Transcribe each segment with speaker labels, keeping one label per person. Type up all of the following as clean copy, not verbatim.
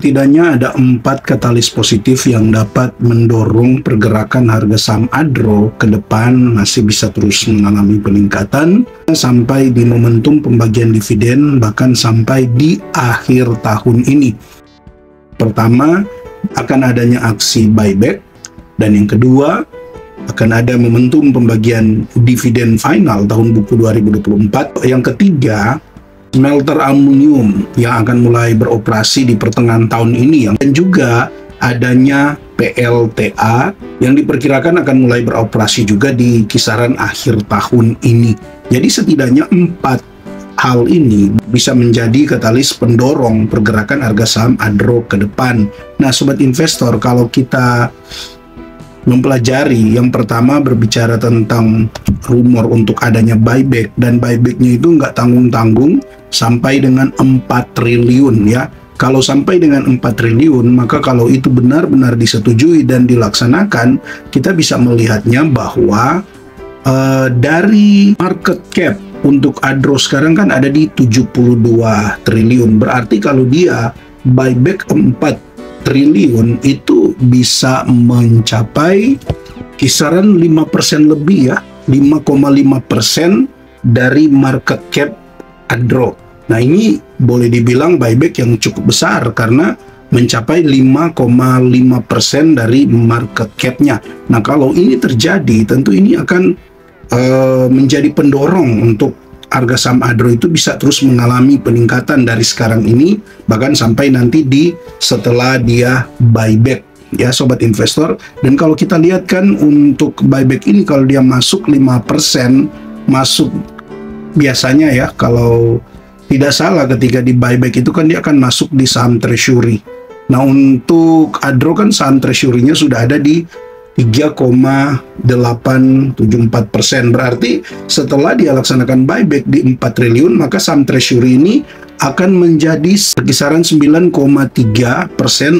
Speaker 1: Setidaknya ada 4 katalis positif yang dapat mendorong pergerakan harga saham Adro ke depan masih bisa terus mengalami peningkatan sampai di momentum pembagian dividen, bahkan sampai di akhir tahun ini. Pertama, akan adanya aksi buyback, dan yang kedua, akan ada momentum pembagian dividen final tahun buku 2024. Yang ketiga, smelter aluminium yang akan mulai beroperasi di pertengahan tahun ini, dan juga adanya PLTA yang diperkirakan akan mulai beroperasi juga di kisaran akhir tahun ini. Jadi setidaknya 4 hal ini bisa menjadi katalis pendorong pergerakan harga saham Adro ke depan. Nah, sobat investor, kalau kita mempelajari, yang pertama berbicara tentang rumor untuk adanya buyback, dan buybacknya itu nggak tanggung-tanggung sampai dengan 4 triliun ya. Kalau sampai dengan 4 triliun, maka kalau itu benar-benar disetujui dan dilaksanakan, kita bisa melihatnya bahwa dari market cap untuk Adro sekarang kan ada di 72 triliun. Berarti kalau dia buyback 4 triliun itu bisa mencapai kisaran 5% lebih ya, 5,5% dari market cap Adro. Nah, ini boleh dibilang buyback yang cukup besar karena mencapai 5,5% dari market cap-nya. Nah, kalau ini terjadi, tentu ini akan menjadi pendorong untuk harga saham Adro itu bisa terus mengalami peningkatan dari sekarang ini, bahkan sampai nanti setelah dia buyback ya, sobat investor. Dan kalau kita lihat kan untuk buyback ini, kalau dia masuk 5%, masuk biasanya ya, kalau tidak salah ketika di buyback itu kan dia akan masuk di saham treasury. Nah, untuk Adro kan saham treasury-nya sudah ada di 3,874%. Berarti setelah dia laksanakan buyback di 4 triliun, maka saham treasury ini akan menjadi kisaran 9,3%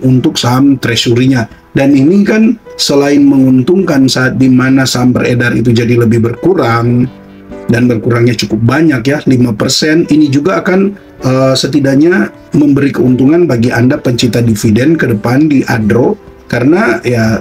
Speaker 1: untuk saham treasury-nya. Dan ini kan selain menguntungkan saat dimana saham beredar itu jadi lebih berkurang, dan berkurangnya cukup banyak ya, 5%, ini juga akan setidaknya memberi keuntungan bagi Anda pencinta dividen ke depan di Adro, karena ya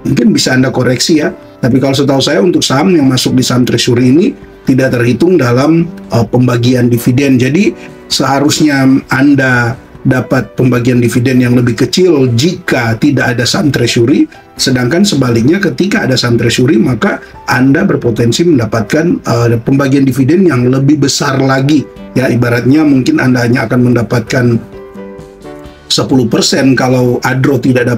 Speaker 1: mungkin bisa Anda koreksi ya, tapi kalau setahu saya untuk saham yang masuk di saham treasury ini tidak terhitung dalam pembagian dividen. Jadi seharusnya Anda dapat pembagian dividen yang lebih kecil jika tidak ada saham treasury, sedangkan sebaliknya ketika ada saham treasury maka Anda berpotensi mendapatkan pembagian dividen yang lebih besar lagi ya. Ibaratnya mungkin Anda hanya akan mendapatkan 10% kalau Adro tidak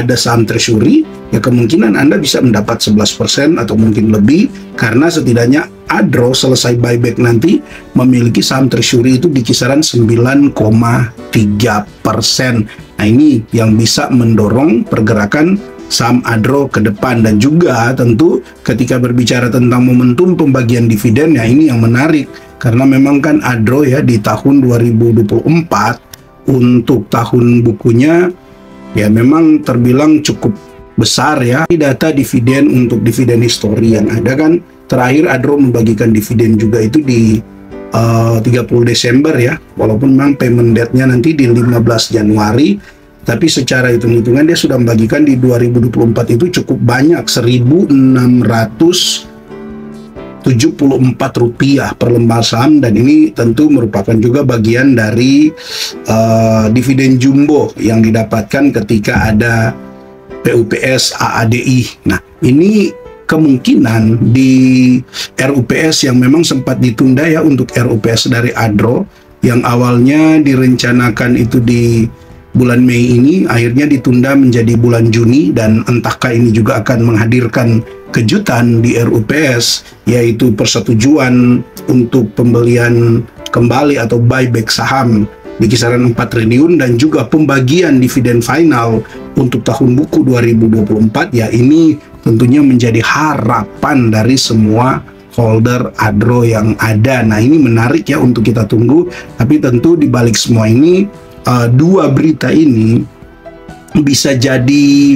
Speaker 1: ada saham treasury, ya kemungkinan Anda bisa mendapat 11% atau mungkin lebih, karena setidaknya Adro selesai buyback nanti memiliki saham treasury itu di kisaran 9,3%. Nah, ini yang bisa mendorong pergerakan saham Adro ke depan. Dan juga tentu ketika berbicara tentang momentum pembagian dividen, ya ini yang menarik, karena memang kan Adro ya di tahun 2024 untuk tahun bukunya ya memang terbilang cukup besar ya. Data dividen untuk dividen histori yang ada kan, terakhir Adro membagikan dividen juga itu di 30 Desember ya, walaupun memang payment date-nya nanti di 15 Januari, tapi secara hitung-hitungan dia sudah membagikan di 2024 itu cukup banyak, Rp1.674 per lembar saham, dan ini tentu merupakan juga bagian dari dividen jumbo yang didapatkan ketika ada PUPS AADI. Nah, ini kemungkinan di RUPS yang memang sempat ditunda ya, untuk RUPS dari Adro yang awalnya direncanakan itu di bulan Mei ini, akhirnya ditunda menjadi bulan Juni, dan entahkah ini juga akan menghadirkan kejutan di RUPS, yaitu persetujuan untuk pembelian kembali atau buyback saham di kisaran 4 triliun dan juga pembagian dividen final untuk tahun buku 2024. Ya, ini tentunya menjadi harapan dari semua holder Adro yang ada. Nah, ini menarik ya untuk kita tunggu. Tapi tentu di balik semua ini, dua berita ini bisa jadi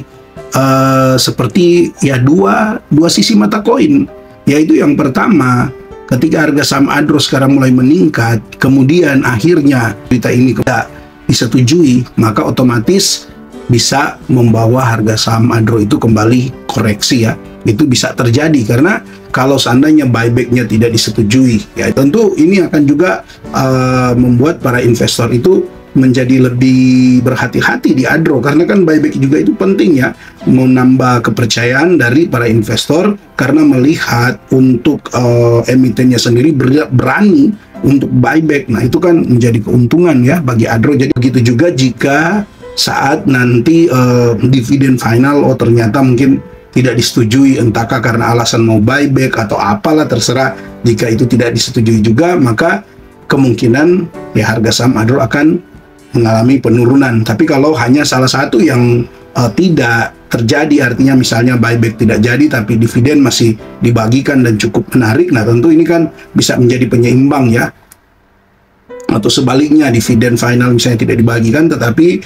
Speaker 1: seperti ya dua sisi mata koin. Yaitu yang pertama, ketika harga saham Adro sekarang mulai meningkat, kemudian akhirnya berita ini disetujui, maka otomatis bisa membawa harga saham Adro itu kembali koreksi ya. Itu bisa terjadi karena kalau seandainya buybacknya tidak disetujui, ya tentu ini akan juga membuat para investor itu menjadi lebih berhati-hati di Adro, karena kan buyback juga itu penting ya, menambah kepercayaan dari para investor karena melihat untuk emitennya sendiri berani untuk buyback. Nah itu kan menjadi keuntungan ya bagi Adro. Jadi begitu juga jika saat nanti dividen final ternyata mungkin tidak disetujui, entahkah karena alasan mau buyback atau apalah, terserah. Jika itu tidak disetujui juga, maka kemungkinan ya harga saham Adro akan mengalami penurunan. Tapi kalau hanya salah satu yang tidak terjadi, artinya misalnya buyback tidak jadi tapi dividen masih dibagikan dan cukup menarik, nah tentu ini kan bisa menjadi penyeimbang ya. Atau sebaliknya, dividen final misalnya tidak dibagikan tetapi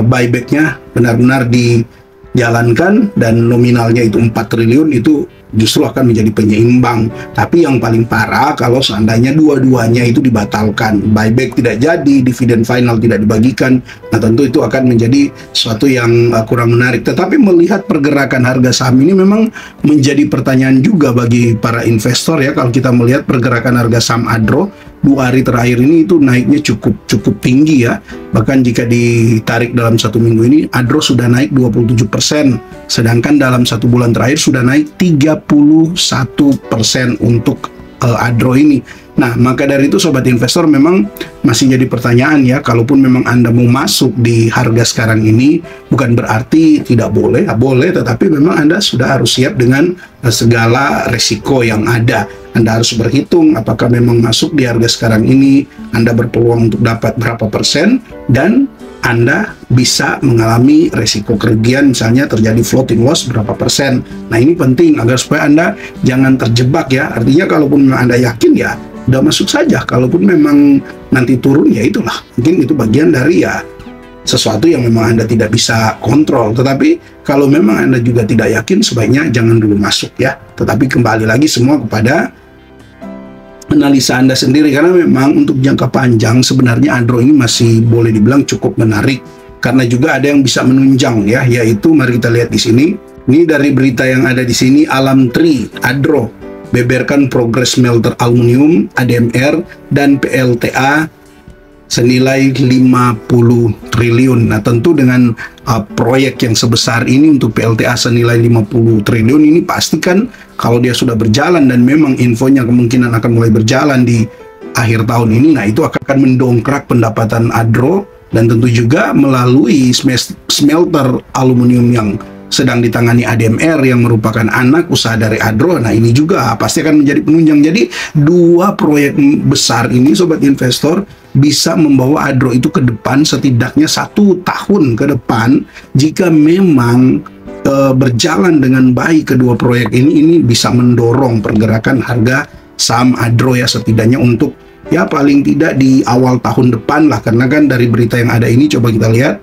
Speaker 1: buybacknya benar-benar dijalankan dan nominalnya itu 4 triliun, itu justru akan menjadi penyeimbang. Tapi yang paling parah kalau seandainya dua-duanya itu dibatalkan, buyback tidak jadi, dividen final tidak dibagikan, nah tentu itu akan menjadi sesuatu yang kurang menarik. Tetapi melihat pergerakan harga saham ini memang menjadi pertanyaan juga bagi para investor ya. Kalau kita melihat pergerakan harga saham Adro 2 hari terakhir ini itu naiknya cukup tinggi ya. Bahkan jika ditarik dalam 1 minggu ini, Adro sudah naik 27%, sedangkan dalam 1 bulan terakhir sudah naik 31% untuk Adro ini. Nah, maka dari itu sobat investor memang masih jadi pertanyaan ya, kalaupun memang Anda mau masuk di harga sekarang ini, bukan berarti tidak boleh, boleh, tetapi memang Anda sudah harus siap dengan segala resiko yang ada. Anda harus berhitung apakah memang masuk di harga sekarang ini Anda berpeluang untuk dapat berapa persen, dan Anda bisa mengalami resiko kerugian, misalnya terjadi floating loss berapa persen. Nah ini penting agar supaya Anda jangan terjebak ya. Artinya kalaupun memang Anda yakin ya udah masuk saja, kalaupun memang nanti turun ya itulah, mungkin itu bagian dari ya sesuatu yang memang Anda tidak bisa kontrol. Tetapi kalau memang Anda juga tidak yakin, sebaiknya jangan dulu masuk ya. Tetapi kembali lagi semua kepada analisa Anda sendiri, karena memang untuk jangka panjang sebenarnya Adro ini masih boleh dibilang cukup menarik, karena juga ada yang bisa menunjang ya, yaitu mari kita lihat di sini. Ini dari berita yang ada di sini, Alam Tri Adro beberkan progres smelter aluminium ADMR dan PLTA senilai 50 triliun. Nah tentu dengan proyek yang sebesar ini untuk PLTA senilai 50 triliun ini, pastikan kalau dia sudah berjalan dan memang infonya kemungkinan akan mulai berjalan di akhir tahun ini, nah itu akan mendongkrak pendapatan Adro, dan tentu juga melalui smelter aluminium yang sedang ditangani ADMR yang merupakan anak usaha dari Adro. Nah ini juga pasti akan menjadi penunjang. Jadi 2 proyek besar ini sobat investor bisa membawa Adro itu ke depan setidaknya 1 tahun ke depan. Jika memang berjalan dengan baik kedua proyek ini bisa mendorong pergerakan harga saham Adro ya, setidaknya untuk ya paling tidak di awal tahun depan lah. Karena kan dari berita yang ada ini, coba kita lihat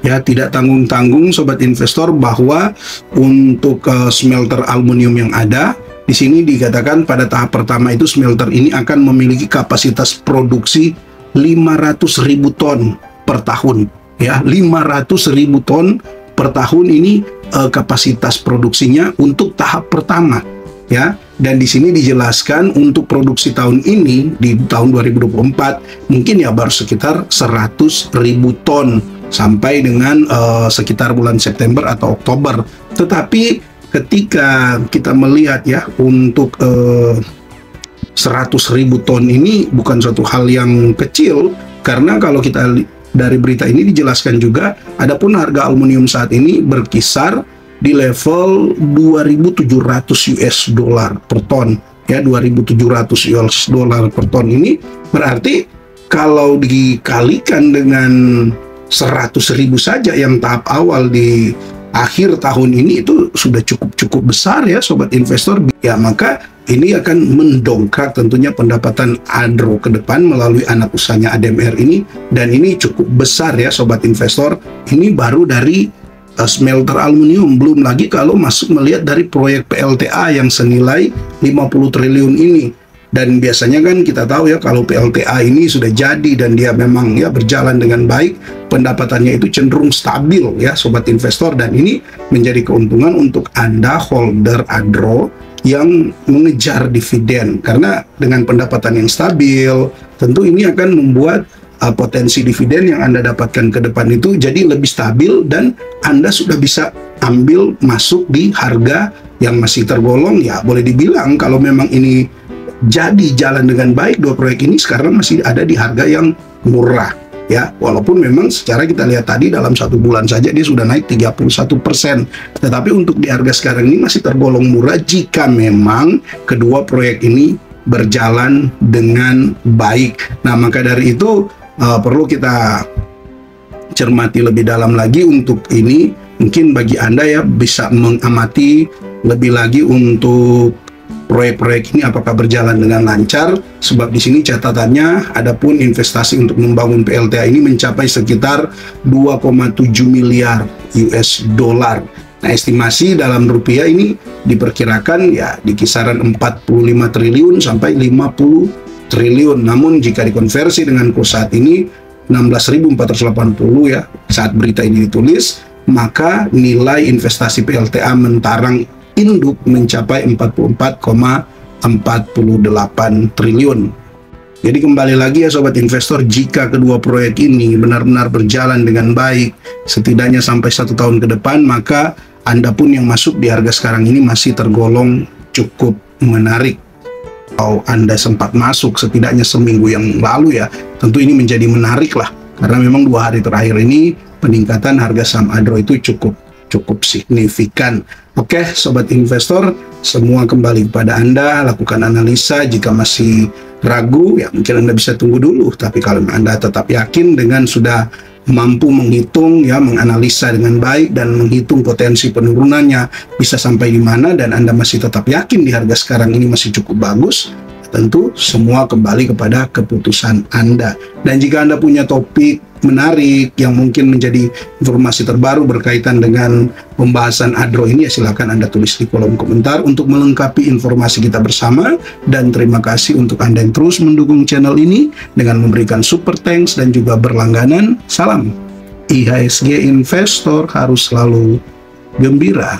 Speaker 1: ya, tidak tanggung-tanggung sobat investor bahwa untuk smelter aluminium yang ada di sini dikatakan pada tahap pertama itu smelter ini akan memiliki kapasitas produksi 500.000 ton per tahun ya, 500.000 ton per tahun ini kapasitas produksinya untuk tahap pertama ya. Dan di sini dijelaskan untuk produksi tahun ini di tahun 2024 mungkin ya baru sekitar 100.000 ton sampai dengan sekitar bulan September atau Oktober. Tetapi ketika kita melihat ya untuk 100.000 ton ini bukan suatu hal yang kecil, karena kalau kita dari berita ini dijelaskan juga adapun harga aluminium saat ini berkisar di level 2.700 US dollar per ton ya, 2.700 US dollar per ton. Ini berarti kalau dikalikan dengan 100.000 saja yang tahap awal di akhir tahun ini, itu sudah cukup besar ya sobat investor ya. Maka ini akan mendongkrak tentunya pendapatan Adro ke depan melalui anak usahanya ADMR ini, dan ini cukup besar ya sobat investor. Ini baru dari smelter aluminium, belum lagi kalau masuk melihat dari proyek PLTA yang senilai 50 triliun ini. Dan biasanya kan kita tahu ya, kalau PLTA ini sudah jadi dan dia memang ya berjalan dengan baik, pendapatannya itu cenderung stabil ya sobat investor, dan ini menjadi keuntungan untuk Anda holder Adro yang mengejar dividen, karena dengan pendapatan yang stabil tentu ini akan membuat potensi dividen yang Anda dapatkan ke depan itu jadi lebih stabil, dan Anda sudah bisa ambil masuk di harga yang masih tergolong ya, boleh dibilang kalau memang ini jadi jalan dengan baik, dua proyek ini sekarang masih ada di harga yang murah ya, walaupun memang secara kita lihat tadi dalam 1 bulan saja dia sudah naik 31%, tetapi untuk di harga sekarang ini masih tergolong murah jika memang kedua proyek ini berjalan dengan baik. Nah, maka dari itu perlu kita cermati lebih dalam lagi untuk ini. Mungkin bagi Anda ya bisa mengamati lebih lagi untuk proyek-proyek ini apakah berjalan dengan lancar, sebab di sini catatannya adapun investasi untuk membangun PLTA ini mencapai sekitar 2,7 miliar US dollar. Nah, estimasi dalam rupiah ini diperkirakan ya di kisaran 45 triliun sampai 50 triliun. Namun jika dikonversi dengan kurs saat ini 16.480 ya saat berita ini ditulis, maka nilai investasi PLTA Mentarang induk mencapai 44,48 triliun. Jadi kembali lagi ya sobat investor, jika kedua proyek ini benar-benar berjalan dengan baik setidaknya sampai 1 tahun ke depan, maka Anda pun yang masuk di harga sekarang ini masih tergolong cukup menarik. Kalau Anda sempat masuk setidaknya seminggu yang lalu ya, tentu ini menjadi menarik lah, karena memang 2 hari terakhir ini peningkatan harga saham Adro itu cukup signifikan. Oke, sobat investor, semua kembali kepada Anda. Lakukan analisa. Jika masih ragu, ya mungkin Anda bisa tunggu dulu. Tapi kalau Anda tetap yakin dengan sudah mampu menghitung, ya menganalisa dengan baik dan menghitung potensi penurunannya bisa sampai di mana, dan Anda masih tetap yakin di harga sekarang ini masih cukup bagus, tentu semua kembali kepada keputusan Anda. Dan jika Anda punya topik menarik yang mungkin menjadi informasi terbaru berkaitan dengan pembahasan Adro ini, ya silakan Anda tulis di kolom komentar untuk melengkapi informasi kita bersama. Dan terima kasih untuk Anda yang terus mendukung channel ini dengan memberikan super thanks dan juga berlangganan. Salam IHSG Investor, harus selalu gembira.